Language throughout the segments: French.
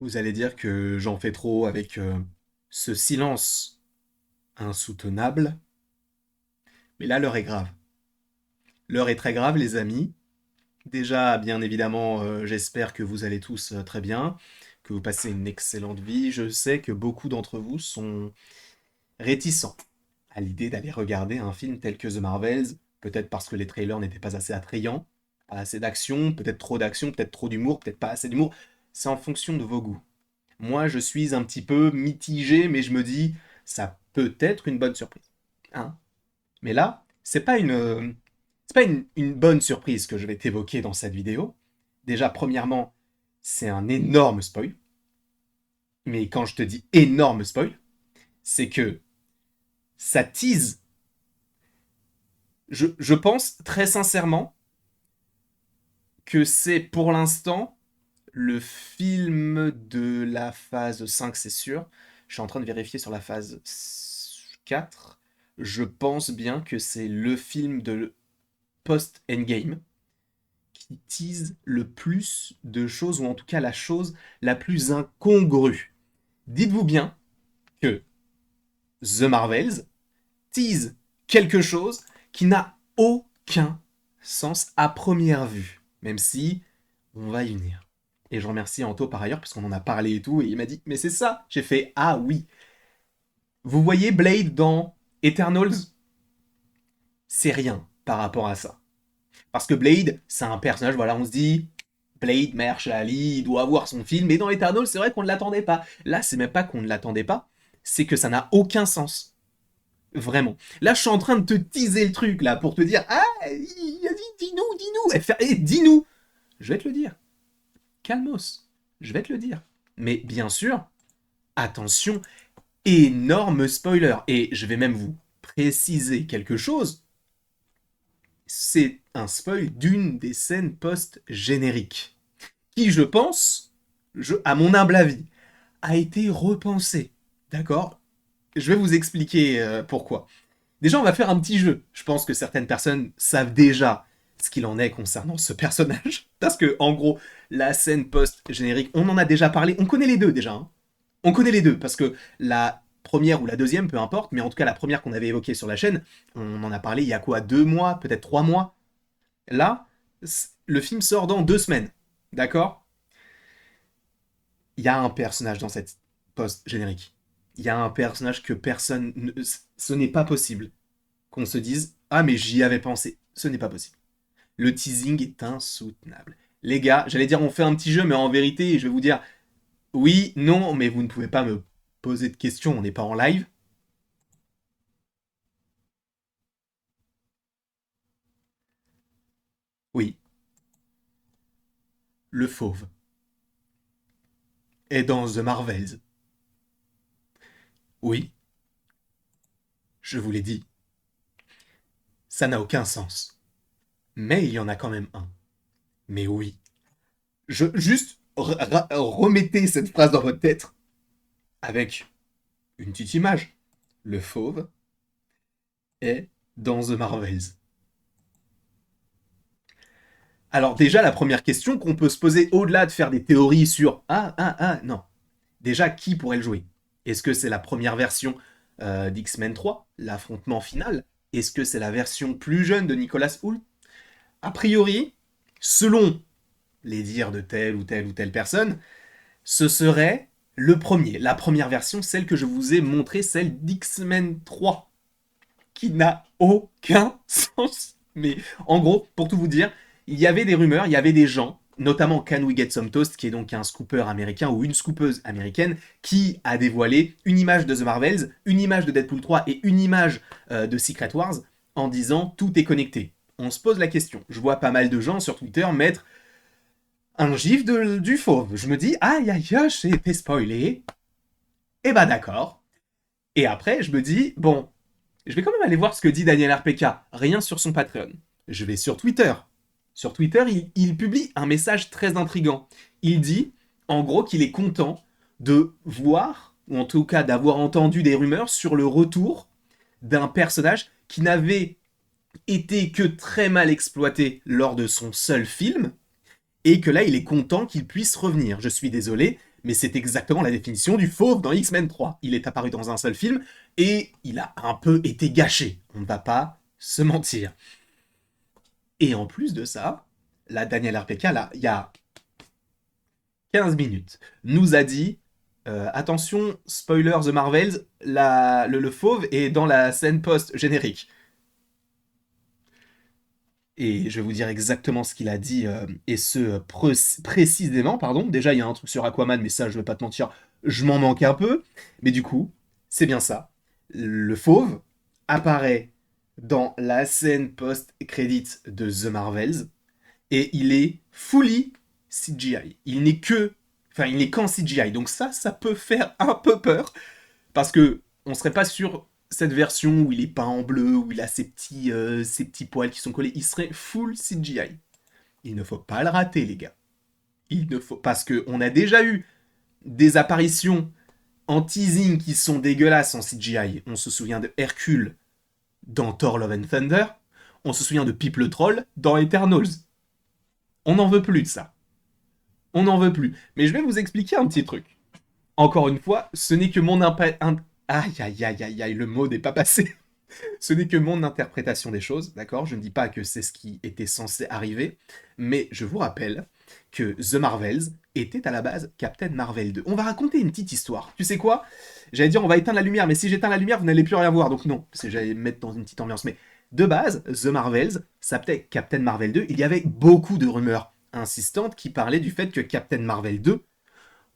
Vous allez dire que j'en fais trop avec ce silence insoutenable, mais là l'heure est grave. L'heure est très grave les amis. Déjà, bien évidemment, j'espère que vous allez tous très bien, que vous passez une excellente vie. Je sais que beaucoup d'entre vous sont réticents à l'idée d'aller regarder un film tel que The Marvels, peut-être parce que les trailers n'étaient pas assez attrayants, pas assez d'action, peut-être trop d'humour, peut-être pas assez d'humour. C'est en fonction de vos goûts. Moi, je suis un petit peu mitigé, mais je me dis, ça peut être une bonne surprise. Hein. Mais là, c'est pas une bonne surprise que je vais t'évoquer dans cette vidéo. Déjà, premièrement, c'est un énorme spoil. Mais quand je te dis énorme spoil, c'est que ça tease. Je pense très sincèrement que c'est pour l'instant le film de la phase 5, c'est sûr. Je suis en train de vérifier sur la phase 4. Je pense bien que c'est le film de post-Endgame qui tease le plus de choses, ou en tout cas la chose la plus incongrue. Dites-vous bien que The Marvels tease quelque chose qui n'a aucun sens à première vue, même si on va y venir. Et je remercie Anto par ailleurs, parce qu'on en a parlé et tout, et il m'a dit, mais c'est ça. J'ai fait, ah oui. Vous voyez Blade dans Eternals? C'est rien par rapport à ça. Parce que Blade, c'est un personnage, voilà, on se dit, Blade, Mahershala Ali, il doit avoir son film, mais dans Eternals, c'est vrai qu'on ne l'attendait pas. Là, c'est même pas qu'on ne l'attendait pas, c'est que ça n'a aucun sens. Vraiment. Là, je suis en train de te teaser le truc, là, pour te dire, ah, il a dit, dis-nous, dis-nous, dis-nous. Je vais te le dire. Calmos. Je vais te le dire. Mais bien sûr, attention, énorme spoiler. Et je vais même vous préciser quelque chose. C'est un spoil d'une des scènes post-génériques. Qui, je pense, à mon humble avis, a été repensée. D'accord. Je vais vous expliquer pourquoi. Déjà, on va faire un petit jeu. Je pense que certaines personnes savent déjà ce qu'il en est concernant ce personnage. Parce que, en gros, la scène post-générique, on en a déjà parlé. On connaît les deux déjà. Hein. On connaît les deux. Parce que la première ou la deuxième, peu importe, mais en tout cas la première qu'on avait évoquée sur la chaîne, on en a parlé il y a quoi, 2 mois, peut-être 3 mois. Là, le film sort dans 2 semaines. D'accord. Il y a un personnage dans cette post-générique. Il y a un personnage que personne... Ce n'est pas possible qu'on se dise ah mais j'y avais pensé. Ce n'est pas possible. Le teasing est insoutenable. Les gars, j'allais dire on fait un petit jeu, mais en vérité, je vais vous dire oui, non, mais vous ne pouvez pas me poser de questions, on n'est pas en live. Oui, le fauve est dans The Marvels. Oui, je vous l'ai dit, ça n'a aucun sens. Mais il y en a quand même un. Mais oui. Juste remettez cette phrase dans votre tête avec une petite image. Le fauve est dans The Marvels. Alors déjà, la première question qu'on peut se poser, au-delà de faire des théories sur non. Déjà, qui pourrait le jouer? Est-ce que c'est la première version d'X-Men 3, l'affrontement final? Est-ce que c'est la version plus jeune de Nicolas Hoult? A priori, selon les dires de telle ou telle ou telle personne, ce serait le premier, la première version, celle que je vous ai montrée, celle d'X-Men 3, qui n'a aucun sens. Mais en gros, pour tout vous dire, il y avait des rumeurs, il y avait des gens, notamment Can We Get Some Toast, qui est donc un scooper américain ou une scoopeuse américaine, qui a dévoilé une image de The Marvels, une image de Deadpool 3 et une image de Secret Wars en disant tout est connecté. On se pose la question. Je vois pas mal de gens sur Twitter mettre un gif du fauve. Je me dis, aïe aïe aïe, j'ai été spoilé. Eh ben d'accord. Et après, je me dis, bon, je vais quand même aller voir ce que dit Daniel RPK. Rien sur son Patreon. Je vais sur Twitter. Sur Twitter, il publie un message très intrigant. Il dit, en gros, qu'il est content de voir, ou en tout cas d'avoir entendu des rumeurs sur le retour d'un personnage qui n'avait été que très mal exploité lors de son seul film, et que là, il est content qu'il puisse revenir. Je suis désolé, mais c'est exactement la définition du fauve dans X-Men 3. Il est apparu dans un seul film, et il a un peu été gâché. On ne va pas se mentir. Et en plus de ça, la Danielle RPK, là, il y a 15 minutes, nous a dit attention, spoiler The Marvels, le fauve est dans la scène post-générique. Et je vais vous dire exactement ce qu'il a dit, et ce précisément, pardon. Déjà, il y a un truc sur Aquaman, mais ça, je vais pas te mentir, je m'en manque un peu. Mais du coup, c'est bien ça. Le fauve apparaît dans la scène post-crédit de The Marvels, et il est fully CGI. Il n'est qu'en CGI. Donc ça peut faire un peu peur, parce que on serait pas sur cette version où il est peint en bleu, où il a ses petits poils qui sont collés. Il serait full CGI. Il ne faut pas le rater, les gars. Il ne faut parce que on a déjà eu des apparitions en teasing qui sont dégueulasses en CGI. On se souvient de Hercule dans Thor Love and Thunder. On se souvient de Pip le Troll dans Eternals. On n'en veut plus de ça. On n'en veut plus. Mais je vais vous expliquer un petit truc. Encore une fois, ce n'est que mon aïe aïe aïe aïe aïe, le mot n'est pas passé. Ce n'est que mon interprétation des choses, d'accord? Je ne dis pas que c'est ce qui était censé arriver, mais je vous rappelle que The Marvels était à la base Captain Marvel 2. On va raconter une petite histoire. Tu sais quoi? J'allais dire on va éteindre la lumière, mais si j'éteins la lumière, vous n'allez plus rien voir, donc non, parce que j'allais me mettre dans une petite ambiance. Mais de base, The Marvels s'appelait Captain Marvel 2. Il y avait beaucoup de rumeurs insistantes qui parlaient du fait que Captain Marvel 2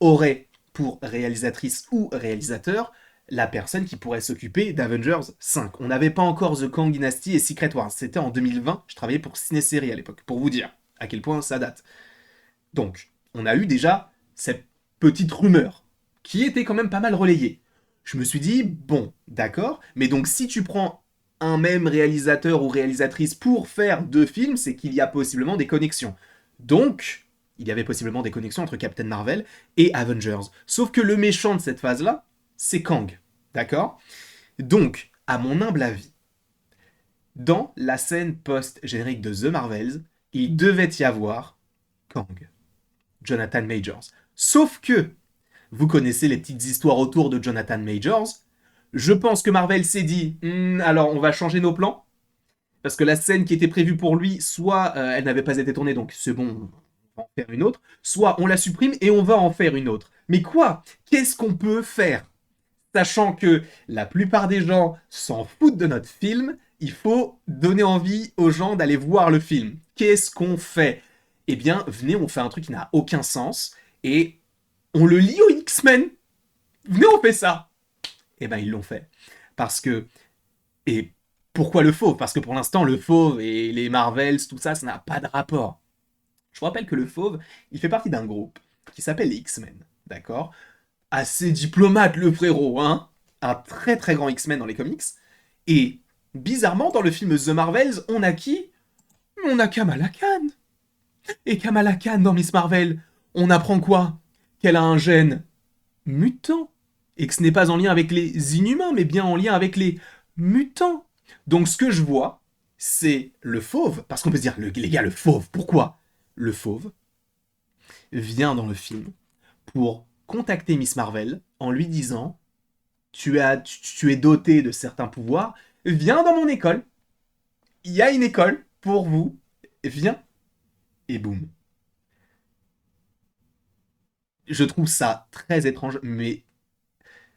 aurait pour réalisatrice ou réalisateur la personne qui pourrait s'occuper d'Avengers 5. On n'avait pas encore The Kang Dynasty et Secret Wars. C'était en 2020. Je travaillais pour Ciné-Série à l'époque, pour vous dire à quel point ça date. Donc, on a eu déjà cette petite rumeur qui était quand même pas mal relayée. Je me suis dit, bon, d'accord, mais donc si tu prends un même réalisateur ou réalisatrice pour faire deux films, c'est qu'il y a possiblement des connexions. Donc, il y avait possiblement des connexions entre Captain Marvel et Avengers. Sauf que le méchant de cette phase-là, c'est Kang. D'accord? Donc, à mon humble avis, dans la scène post-générique de The Marvels, il devait y avoir Kang, Jonathan Majors. Sauf que, vous connaissez les petites histoires autour de Jonathan Majors, je pense que Marvel s'est dit, alors on va changer nos plans, parce que la scène qui était prévue pour lui, soit elle n'avait pas été tournée, donc c'est bon, on va en faire une autre, soit on la supprime et on va en faire une autre. Mais quoi? Qu'est-ce qu'on peut faire? Sachant que la plupart des gens s'en foutent de notre film, il faut donner envie aux gens d'aller voir le film. Qu'est-ce qu'on fait? Eh bien, venez, on fait un truc qui n'a aucun sens, et on le lie aux X-Men. Venez, on fait ça. Eh ben, ils l'ont fait. Parce que... Et pourquoi le fauve? Parce que pour l'instant, le fauve et les Marvels, tout ça, ça n'a pas de rapport. Je vous rappelle que le fauve, il fait partie d'un groupe qui s'appelle les X-Men, d'accord? Assez diplomate, le frérot, hein? Un très très grand X-Men dans les comics. Et bizarrement, dans le film The Marvels, on a qui? On a Kamala Khan. Et Kamala Khan dans Miss Marvel, on apprend quoi? Qu'elle a un gène mutant. Et que ce n'est pas en lien avec les inhumains, mais bien en lien avec les mutants. Donc ce que je vois, c'est le fauve. Parce qu'on peut se dire, les gars, le fauve, pourquoi? Le fauve vient dans le film pour contacter Miss Marvel en lui disant tu es doté de certains pouvoirs, viens dans mon école. Il y a une école pour vous. Viens. Et boum. Je trouve ça très étrange, mais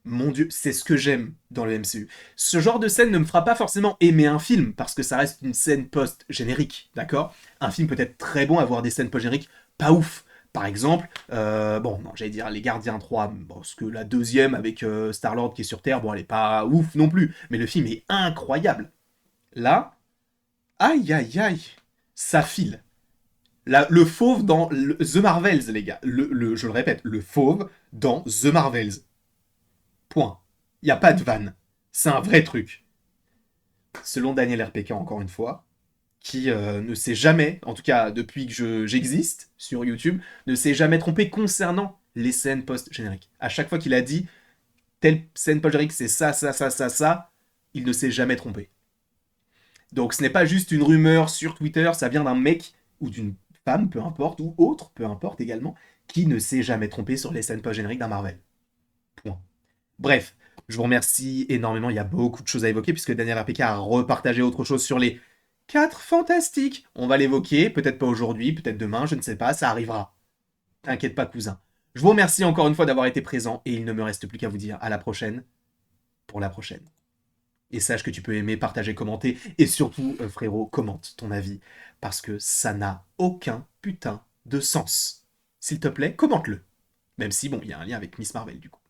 mon Dieu, c'est ce que j'aime dans le MCU. Ce genre de scène ne me fera pas forcément aimer un film, parce que ça reste une scène post-générique, d'accord? Un film peut être très bon à avoir des scènes post-génériques pas ouf. Par exemple, bon, non, j'allais dire Les Gardiens 3, parce que la deuxième avec Star-Lord qui est sur Terre, bon, elle est pas ouf non plus, mais le film est incroyable. Là, aïe aïe aïe, ça file. Le fauve dans The Marvels, les gars. Je le répète, le fauve dans The Marvels. Point. Il n'y a pas de vanne. C'est un vrai truc. Selon Daniel RPK, encore une fois, qui ne s'est jamais, en tout cas depuis que j'existe sur YouTube, ne s'est jamais trompé concernant les scènes post-génériques. À chaque fois qu'il a dit telle scène post-générique, c'est ça, ça, ça, ça, ça, il ne s'est jamais trompé. Donc ce n'est pas juste une rumeur sur Twitter, ça vient d'un mec ou d'une femme, peu importe, ou autre, peu importe également, Qui ne s'est jamais trompé sur les scènes post-génériques d'un Marvel? Point. Bref, je vous remercie énormément. Il y a beaucoup de choses à évoquer puisque Daniel RPK a repartagé autre chose sur les 4 fantastiques. On va l'évoquer, peut-être pas aujourd'hui, peut-être demain, je ne sais pas, ça arrivera. T'inquiète pas, cousin. Je vous remercie encore une fois d'avoir été présent et il ne me reste plus qu'à vous dire à la prochaine pour la prochaine. Et sache que tu peux aimer, partager, commenter et surtout, frérot, commente ton avis parce que ça n'a aucun putain de sens. S'il te plaît, commente-le. Même si, bon, il y a un lien avec Miss Marvel du coup.